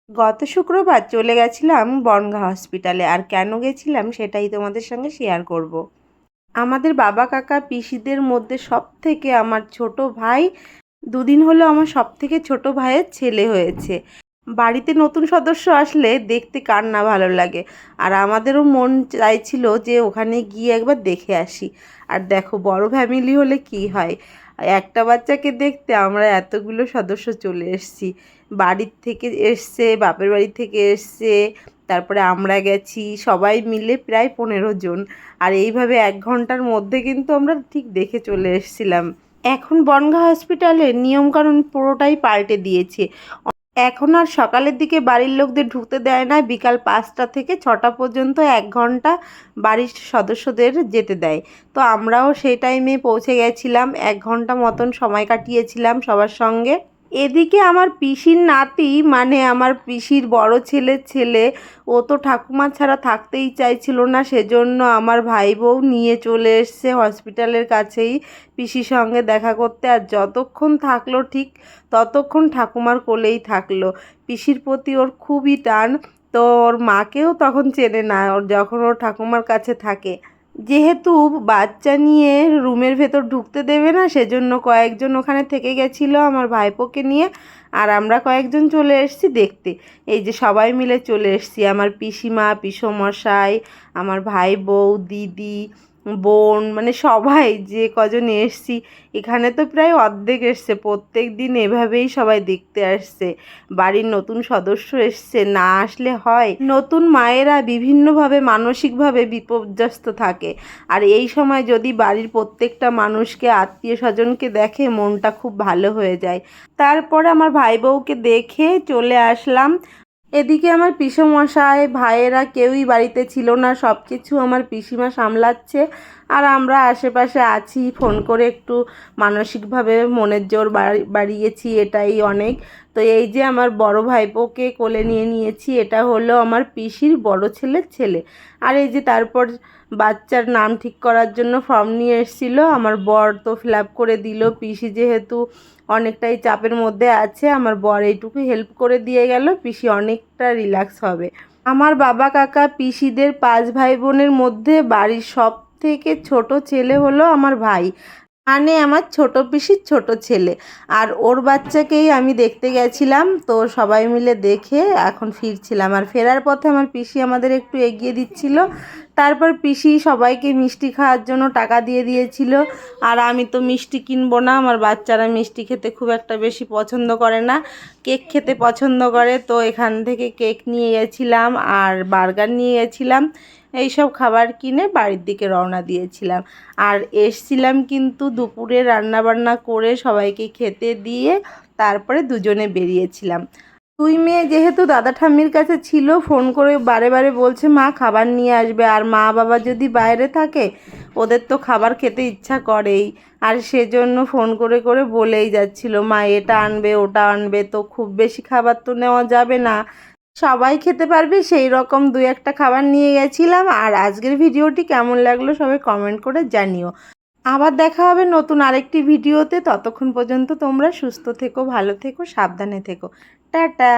গত শুক্রবার চলে গেছিলাম বনগাঁ হসপিটালে। আর কেন গেছিলাম সেটাই তোমাদের সঙ্গে শেয়ার করব। আমাদের বাবা কাকা পিসিদের মধ্যে সবথেকে আমার ছোট ভাই, দুদিন হলো আমার সবথেকে ছোট ভাইয়ের ছেলে হয়েছে। বাড়িতে নতুন সদস্য আসলে দেখতে কার না ভালো লাগে। আর আমাদেরও মন চাইছিল যে ওখানে গিয়ে একবার দেখে আসি। আর দেখো, বড় ফ্যামিলি হলে কি হয়, একটা বাচ্চাকে দেখতে আমরা এতগুলো সদস্য চলে এসেছি। বাড়ির থেকে এসছে, বাপের বাড়ি থেকে এসছে, তারপরে আমরা গেছি, সবাই মিলে প্রায় 15 জন। আর এইভাবে 1 ঘন্টার মধ্যে কিন্তু আমরা ঠিক দেখে চলে এসেছিলাম। এখন বনগাঁ হসপিটালের নিয়মকানুন পুরোটাই পাল্টে দিয়েছে। এখন আর সকালের দিকে বাড়ির লোকদের ঢুকতে দেয় না, বিকাল 5টা থেকে 6টা পর্যন্ত 1 ঘন্টা বাড়ির সদস্যদের যেতে দেয়। তো আমরাও সেই টাইমে পৌঁছে গেছিলাম, 1 ঘন্টা মতন সময় কাটিয়েছিলাম সবার সঙ্গে। এদিকে আমার পিসির নাতি, মানে আমার পিসির বড় ছেলের ছেলে, ও তো ঠাকুমা ছাড়া থাকতেই চাইছিল না। সেজন্য আমার ভাই বউ নিয়ে চলে এসছে হসপিটালের কাছেই পিসির সঙ্গে দেখা করতে। আর যতক্ষণ থাকলো ঠিক ততক্ষণ ঠাকুমার কোলেই থাকলো। পিসির প্রতি ওর খুবই টান। তো ওর মাকেও তখন চেনে না ওর, যখন ওর ঠাকুমার কাছে থাকে। যেহেতু বাচ্চা নিয়ে রুমের ভেতর ঢুকতে দেবে না, সেজন্য কয়েকজন ওখানে থেকে গেছিলো আমার ভাইপোকে নিয়ে। আর আমরা কয়েকজন চলে এসেছি দেখতে। এই যে সবাই মিলে চলে এসেছি, আমার পিসিমা, পিসমশাই, আমার ভাই বউ, দিদি, বোন, মানে সবাই যে কজন এসছি। এখানে তো প্রায় অর্ধেক এসছে। প্রত্যেক দিন এভাবেই সবাই দেখতে আসছে। বাড়ির নতুন সদস্য এসছে, না আসলে হয়? নতুন মায়েরা বিভিন্নভাবে মানসিকভাবে বিপর্যস্ত থাকে। আর এই সময় যদি বাড়ির প্রত্যেকটা মানুষকে, আত্মীয় স্বজনকে দেখে, মনটা খুব ভালো হয়ে যায়। তারপরে আমার ভাই বউকে দেখে চলে আসলাম। এদিকে আমার পিসমশাই, ভাইয়েরা কেউই বাড়িতে ছিল না, সব কিছু আমার পিসিমা সামলাচ্ছে। আর আমরা আশেপাশে আছি, ফোন করে একটু মানসিকভাবে মনের জোর বাড়িয়েছি, এটাই অনেক। তো এই যে আমার বড় ভাইপোকে কোলে নিয়ে নিয়েছি, এটা হলো আমার পিসির বড় ছেলের ছেলে। আর এই যে তারপর বাচ্চার নাম ঠিক করার জন্য ফর্ম নিয়ে এসেছিলো, আমার বর তো ফিল আপ করে দিল। পিসি যেহেতু অনেকটাই চাপের মধ্যে আছে, আমার বর এইটুকু হেল্প করে দিয়ে গেল, পিসি অনেকটা রিল্যাক্স হবে। আমার বাবা কাকা পিসিদের 5 ভাই বোনের মধ্যে বাড়ির সব থেকে ছোট ছেলে হলো আমার ভাই, মানে আমার ছোট পিসির ছোট ছেলে। আর ওর বাচ্চাকেই আমি দেখতে গেছিলাম। তো সবাই মিলে দেখে এখন ফিরছিলাম। আর ফেরার পথে আমার পিসি আমাদের একটু এগিয়ে দিচ্ছিল। তারপর পিসি সবাইকে মিষ্টি খাওয়ার জন্য টাকা দিয়ে দিয়েছিল। আর আমি তো মিষ্টি কিনবো না, আমার বাচ্চারা মিষ্টি খেতে খুব একটা বেশি পছন্দ করে না, কেক খেতে পছন্দ করে। তো এখান থেকে কেক নিয়ে গেছিলাম আর বার্গার নিয়ে গেছিলাম। এইসব খাবার কিনে বাড়ির দিকে রওনা দিয়েছিলাম। আর এসছিলাম কিন্তু দুপুরে রান্নাবান্না করে সবাইকে খেতে দিয়ে তারপরে দুজনে বেরিয়েছিলাম। 2 মেয়ে যেহেতু দাদা ঠাম্মির কাছে ছিল, ফোন করে বারে বারে বলছে মা খাবার নিয়ে আসবে। আর মা বাবা যদি বাইরে থাকে, ওদের তো খাবার খেতে ইচ্ছা করেই। আর সেজন্য ফোন করে করে বলেই যাচ্ছিল মা এটা আনবে ওটা আনবে। তো খুব বেশি খাবার তো নেওয়া যাবে না, সবাই খেতে পারবে সেই রকম 2-1টা খাবার নিয়ে গেছিলাম। আর আজকের ভিডিওটি কেমন লাগলো সবাই কমেন্ট করে জানিও। আবার দেখা হবে নতুন আরেকটি ভিডিওতে। ততক্ষণ পর্যন্ত তোমরা সুস্থ থেকো, ভালো থেকো, সাবধানে থেকো। টাটা।